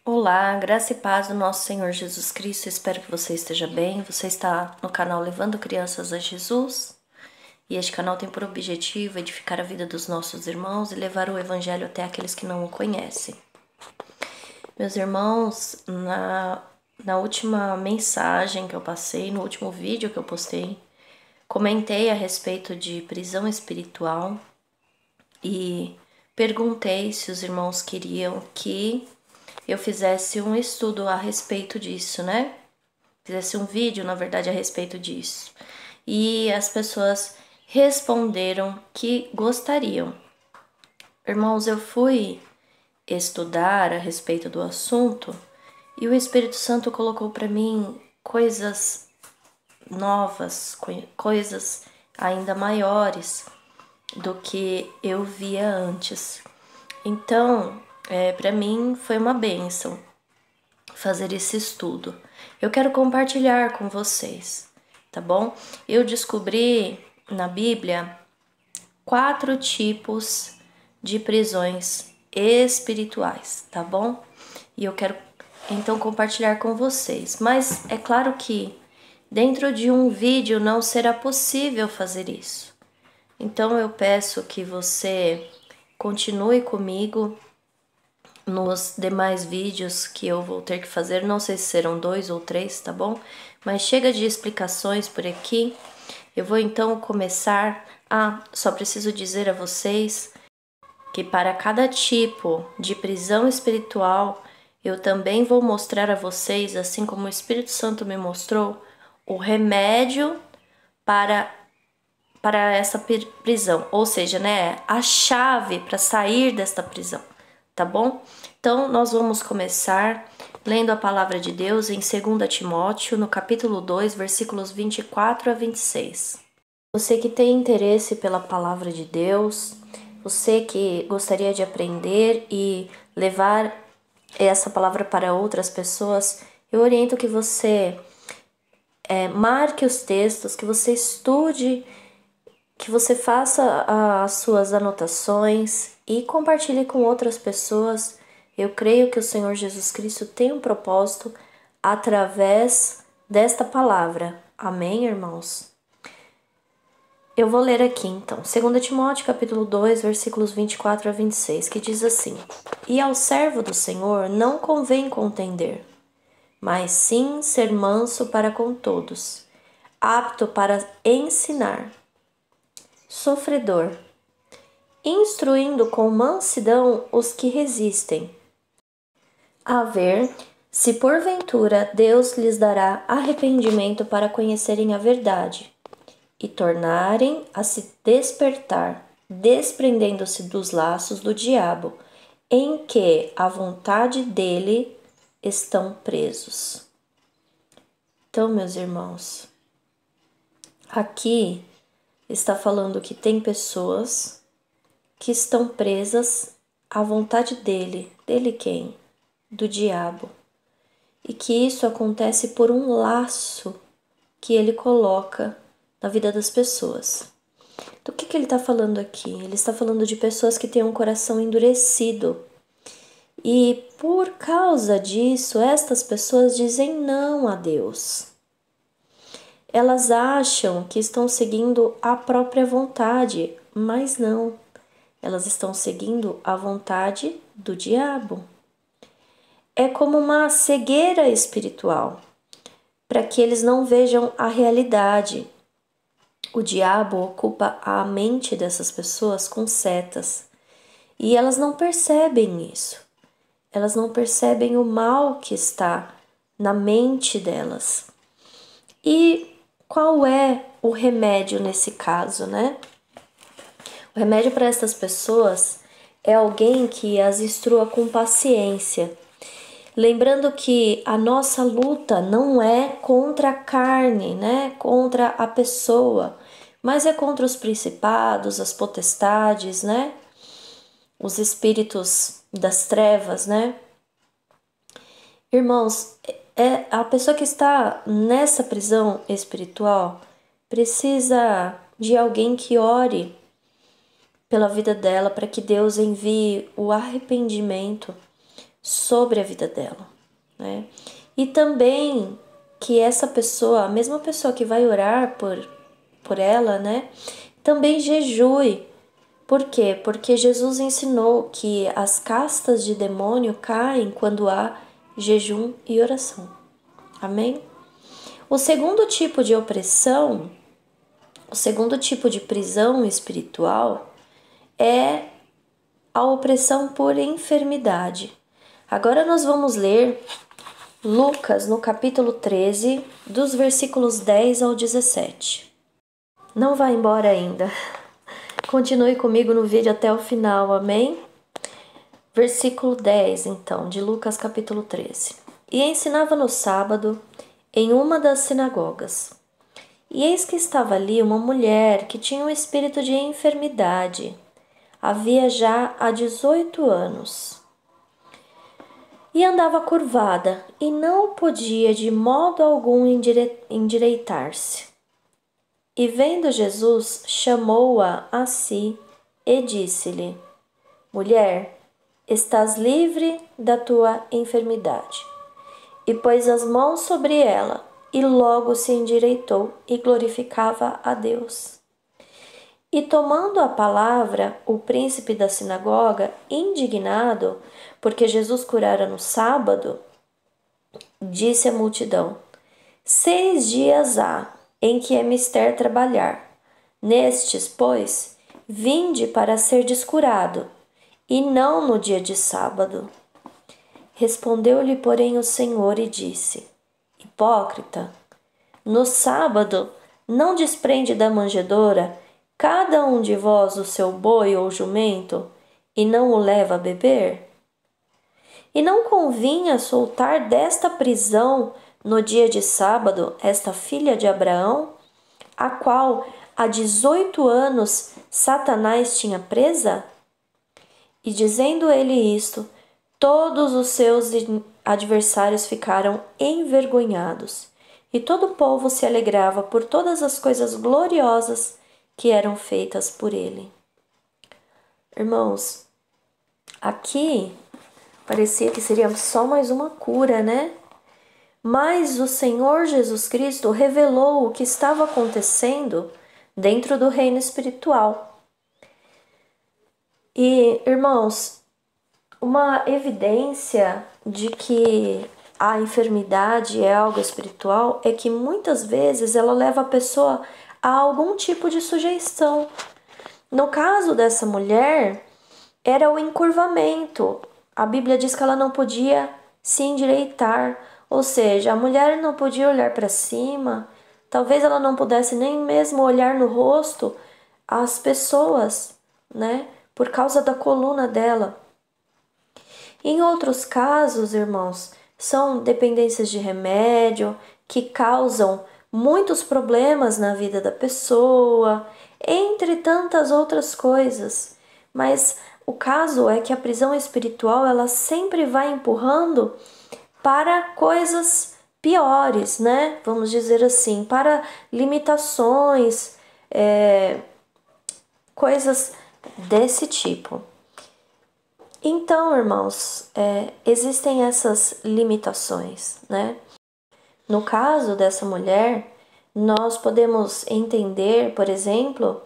Olá, graça e paz do nosso Senhor Jesus Cristo. Espero que você esteja bem. Você está no canal Levando Crianças a Jesus. E este canal tem por objetivo edificar a vida dos nossos irmãos e levar o Evangelho até aqueles que não o conhecem. Meus irmãos, na última mensagem que eu passei, no último vídeo que eu postei, comentei a respeito de prisão espiritual e perguntei se os irmãos queriam que eu fizesse um estudo a respeito disso, né? Fizesse um vídeo, na verdade, a respeito disso. E as pessoas responderam que gostariam. Irmãos, eu fui estudar a respeito do assunto e o Espírito Santo colocou para mim coisas novas, coisas ainda maiores do que eu via antes. Então, para mim foi uma bênção fazer esse estudo. Eu quero compartilhar com vocês, tá bom? Eu descobri na Bíblia 4 tipos de prisões espirituais, tá bom? E eu quero então compartilhar com vocês. Mas é claro que dentro de um vídeo não será possível fazer isso. Então eu peço que você continue comigo nos demais vídeos que eu vou ter que fazer. Não sei se serão 2 ou 3, tá bom? Mas chega de explicações por aqui. Eu vou então começar. Só preciso dizer a vocês que para cada tipo de prisão espiritual, eu também vou mostrar a vocês, assim como o Espírito Santo me mostrou, o remédio para essa prisão, ou seja, né, a chave para sair desta prisão, tá bom? Então, nós vamos começar lendo a palavra de Deus em 2 Timóteo, no capítulo 2, versículos 24 a 26. Você que tem interesse pela palavra de Deus, você que gostaria de aprender e levar essa palavra para outras pessoas, eu oriento que você marque os textos, que você estude, que você faça as suas anotações e compartilhe com outras pessoas. Eu creio que o Senhor Jesus Cristo tem um propósito através desta palavra. Amém, irmãos? Eu vou ler aqui então, 2 Timóteo capítulo 2, versículos 24 a 26, que diz assim: E ao servo do Senhor não convém contender, mas sim ser manso para com todos, apto para ensinar, sofredor, instruindo com mansidão os que resistem, a ver se porventura Deus lhes dará arrependimento para conhecerem a verdade e tornarem a se despertar, desprendendo-se dos laços do diabo, em que a vontade dele estão presos. Então, meus irmãos, aqui está falando que tem pessoas que estão presas à vontade dele. Dele quem? Do diabo. E que isso acontece por um laço que ele coloca na vida das pessoas. Do que ele está falando aqui? Ele está falando de pessoas que têm um coração endurecido. E por causa disso, estas pessoas dizem não a Deus. Elas acham que estão seguindo a própria vontade, mas não. Elas estão seguindo a vontade do diabo. É como uma cegueira espiritual, para que eles não vejam a realidade. O diabo ocupa a mente dessas pessoas com setas e elas não percebem isso. Elas não percebem o mal que está na mente delas. E qual é o remédio nesse caso, né? O remédio para essas pessoas é alguém que as instrua com paciência. Lembrando que a nossa luta não é contra a carne, né? Contra a pessoa, mas é contra os principados, as potestades, né? Os espíritos das trevas, né? Irmãos, a pessoa que está nessa prisão espiritual precisa de alguém que ore pela vida dela para que Deus envie o arrependimento, sobre a vida dela, né? E também que essa pessoa, a mesma pessoa que vai orar por ela, né? Também jejue. Por quê? Porque Jesus ensinou que as castas de demônio caem quando há jejum e oração. Amém? O segundo tipo de opressão, o segundo tipo de prisão espiritual é a opressão por enfermidade. Agora nós vamos ler Lucas no capítulo 13, dos versículos 10 ao 17. Não vá embora ainda. Continue comigo no vídeo até o final, amém? Versículo 10, então, de Lucas capítulo 13. E ensinava no sábado em uma das sinagogas. E eis que estava ali uma mulher que tinha um espírito de enfermidade. Havia já há 18 anos. E andava curvada, e não podia de modo algum endireitar-se. E vendo Jesus, chamou-a a si e disse-lhe: Mulher, estás livre da tua enfermidade. E pôs as mãos sobre ela, e logo se endireitou e glorificava a Deus. E tomando a palavra, o príncipe da sinagoga, indignado, porque Jesus curara no sábado, disse à multidão: 6 dias há em que é mister trabalhar. Nestes, pois, vinde para ser descurado, e não no dia de sábado. Respondeu-lhe, porém, o Senhor e disse: Hipócrita, no sábado não desprende da manjedoura cada um de vós o seu boi ou jumento, e não o leva a beber? E não convinha soltar desta prisão no dia de sábado esta filha de Abraão, a qual há 18 anos Satanás tinha presa? E dizendo ele isto, todos os seus adversários ficaram envergonhados, e todo o povo se alegrava por todas as coisas gloriosas que eram feitas por ele. Irmãos, aqui parecia que seria só mais uma cura, né? Mas o Senhor Jesus Cristo revelou o que estava acontecendo dentro do reino espiritual. E, irmãos, uma evidência de que a enfermidade é algo espiritual é que muitas vezes ela leva a pessoa a algum tipo de sujeição. No caso dessa mulher, era o encurvamento. A Bíblia diz que ela não podia se endireitar, ou seja, a mulher não podia olhar para cima, talvez ela não pudesse nem mesmo olhar no rosto as pessoas, né? Por causa da coluna dela. Em outros casos, irmãos, são dependências de remédio que causam muitos problemas na vida da pessoa, entre tantas outras coisas. Mas o caso é que a prisão espiritual ela sempre vai empurrando para coisas piores, né? Vamos dizer assim, para limitações, coisas desse tipo. Então, irmãos, existem essas limitações, né? No caso dessa mulher, nós podemos entender, por exemplo,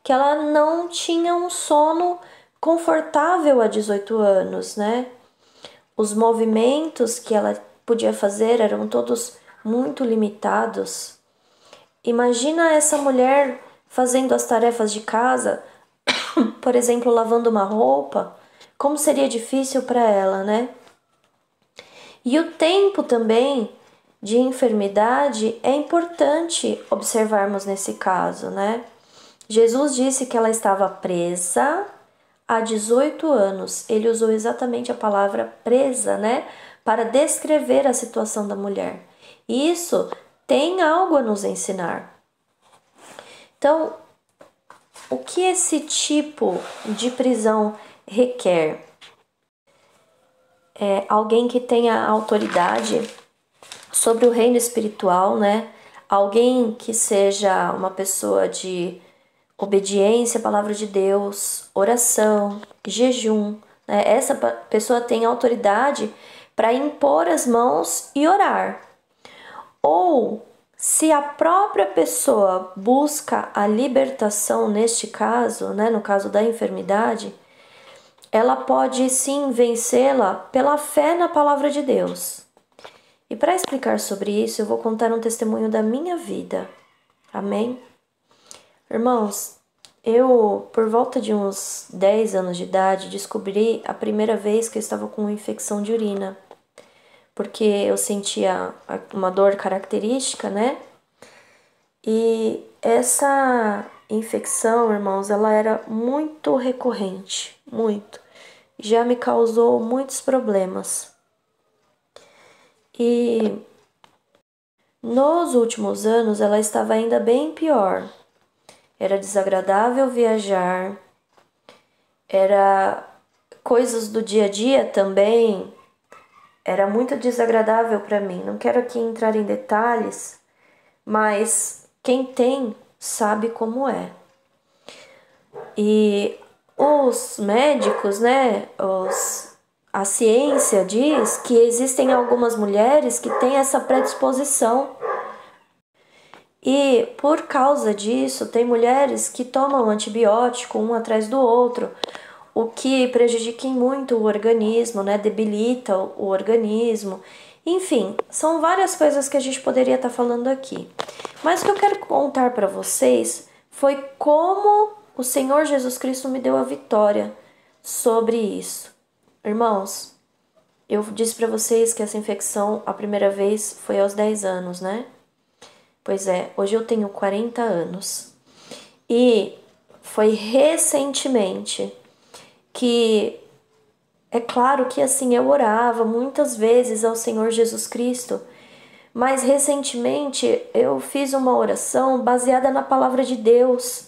que ela não tinha um sono confortável há 18 anos, né? Os movimentos que ela podia fazer eram todos muito limitados. Imagina essa mulher fazendo as tarefas de casa, por exemplo, lavando uma roupa, como seria difícil para ela, né? E o tempo também de enfermidade é importante observarmos nesse caso, né? Jesus disse que ela estava presa há 18 anos. Ele usou exatamente a palavra presa, né? Para descrever a situação da mulher. E isso tem algo a nos ensinar. Então, o que esse tipo de prisão requer? É alguém que tenha autoridade sobre o reino espiritual, né? Alguém que seja uma pessoa de obediência à palavra de Deus, oração, jejum, né? Essa pessoa tem autoridade para impor as mãos e orar. Ou, se a própria pessoa busca a libertação neste caso, né, no caso da enfermidade, ela pode sim vencê-la pela fé na palavra de Deus. E para explicar sobre isso, eu vou contar um testemunho da minha vida. Amém? Irmãos, eu, por volta de uns 10 anos de idade, descobri a primeira vez que eu estava com infecção de urina. Porque eu sentia uma dor característica, né? E essa infecção, irmãos, ela era muito recorrente, muito. Já me causou muitos problemas. E nos últimos anos ela estava ainda bem pior. Era desagradável viajar, era coisas do dia a dia também, era muito desagradável para mim. Não quero aqui entrar em detalhes, mas quem tem sabe como é. E os médicos, né, a ciência diz que existem algumas mulheres que têm essa predisposição. E por causa disso, tem mulheres que tomam antibiótico um atrás do outro, o que prejudica muito o organismo, né? Debilita o organismo. Enfim, são várias coisas que a gente poderia estar falando aqui. Mas o que eu quero contar para vocês foi como o Senhor Jesus Cristo me deu a vitória sobre isso. Irmãos, eu disse para vocês que essa infecção, a primeira vez, foi aos 10 anos, né? Pois é, hoje eu tenho 40 anos. E foi recentemente que, é claro que assim, eu orava muitas vezes ao Senhor Jesus Cristo, mas recentemente eu fiz uma oração baseada na palavra de Deus.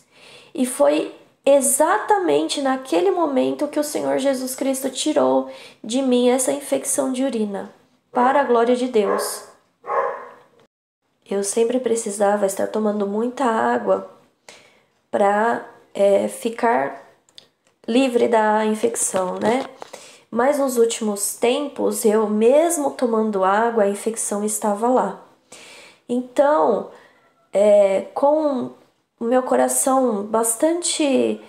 E foi exatamente naquele momento que o Senhor Jesus Cristo tirou de mim essa infecção de urina, para a glória de Deus. Eu sempre precisava estar tomando muita água para ficar livre da infecção, né? Mas nos últimos tempos, eu mesmo tomando água, a infecção estava lá. Então, com o meu coração bastante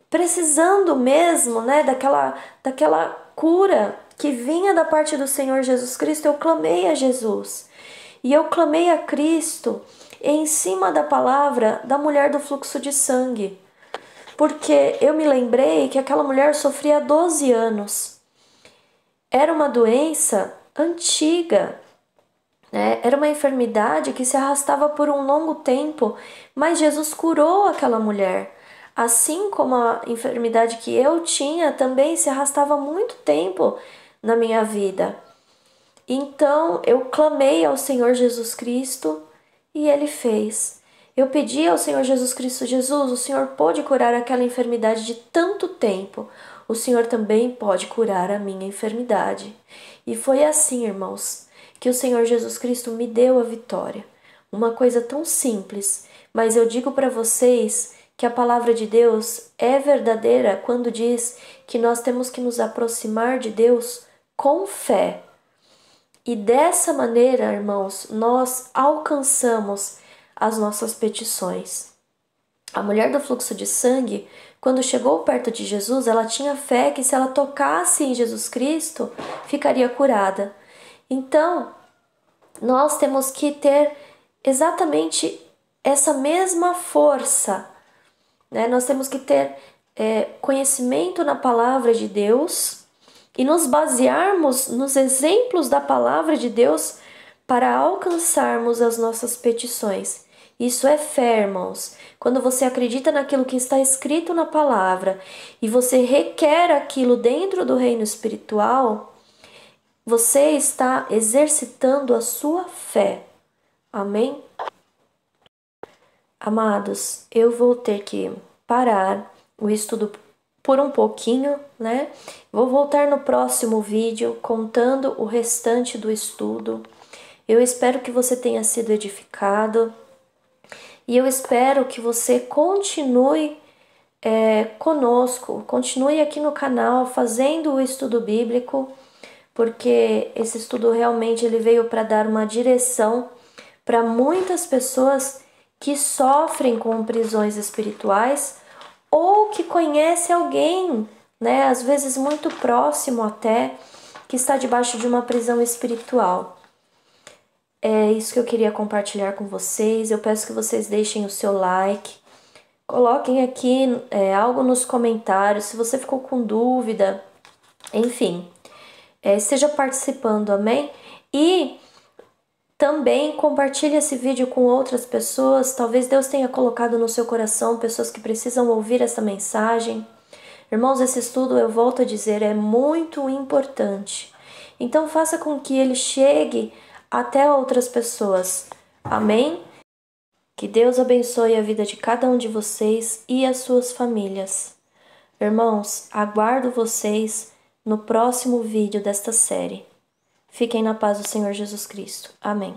precisando mesmo, né, daquela cura que vinha da parte do Senhor Jesus Cristo, eu clamei a Jesus. E eu clamei a Cristo em cima da palavra da mulher do fluxo de sangue. Porque eu me lembrei que aquela mulher sofria há 12 anos. Era uma doença antiga, né? Era uma enfermidade que se arrastava por um longo tempo, mas Jesus curou aquela mulher. Assim como a enfermidade que eu tinha também se arrastava há muito tempo na minha vida. Então eu clamei ao Senhor Jesus Cristo e Ele fez. Eu pedi ao Senhor Jesus Cristo: Jesus, o Senhor pode curar aquela enfermidade de tanto tempo. O Senhor também pode curar a minha enfermidade. E foi assim, irmãos, que o Senhor Jesus Cristo me deu a vitória. Uma coisa tão simples, mas eu digo para vocês que a palavra de Deus é verdadeira quando diz que nós temos que nos aproximar de Deus com fé. E dessa maneira, irmãos, nós alcançamos as nossas petições. A mulher do fluxo de sangue, quando chegou perto de Jesus, ela tinha fé que se ela tocasse em Jesus Cristo, ficaria curada. Então, nós temos que ter exatamente essa mesma força, né? Nós temos que ter conhecimento na palavra de Deus e nos basearmos nos exemplos da palavra de Deus para alcançarmos as nossas petições. Isso é fé, irmãos. Quando você acredita naquilo que está escrito na palavra e você requer aquilo dentro do reino espiritual, você está exercitando a sua fé. Amém? Amados, eu vou ter que parar o estudo por um pouquinho, né? Vou voltar no próximo vídeo contando o restante do estudo. Eu espero que você tenha sido edificado e eu espero que você continue conosco, continue aqui no canal fazendo o estudo bíblico, porque esse estudo realmente ele veio para dar uma direção para muitas pessoas que sofrem com prisões espirituais ou que conhece alguém, né, às vezes muito próximo até, que está debaixo de uma prisão espiritual. É isso que eu queria compartilhar com vocês. Eu peço que vocês deixem o seu like, coloquem aqui algo nos comentários, se você ficou com dúvida, enfim, esteja participando, amém? E também compartilhe esse vídeo com outras pessoas, talvez Deus tenha colocado no seu coração pessoas que precisam ouvir essa mensagem. Irmãos, esse estudo, eu volto a dizer, é muito importante. Então faça com que ele chegue até outras pessoas. Amém? Que Deus abençoe a vida de cada um de vocês e as suas famílias. Irmãos, aguardo vocês no próximo vídeo desta série. Fiquem na paz do Senhor Jesus Cristo. Amém.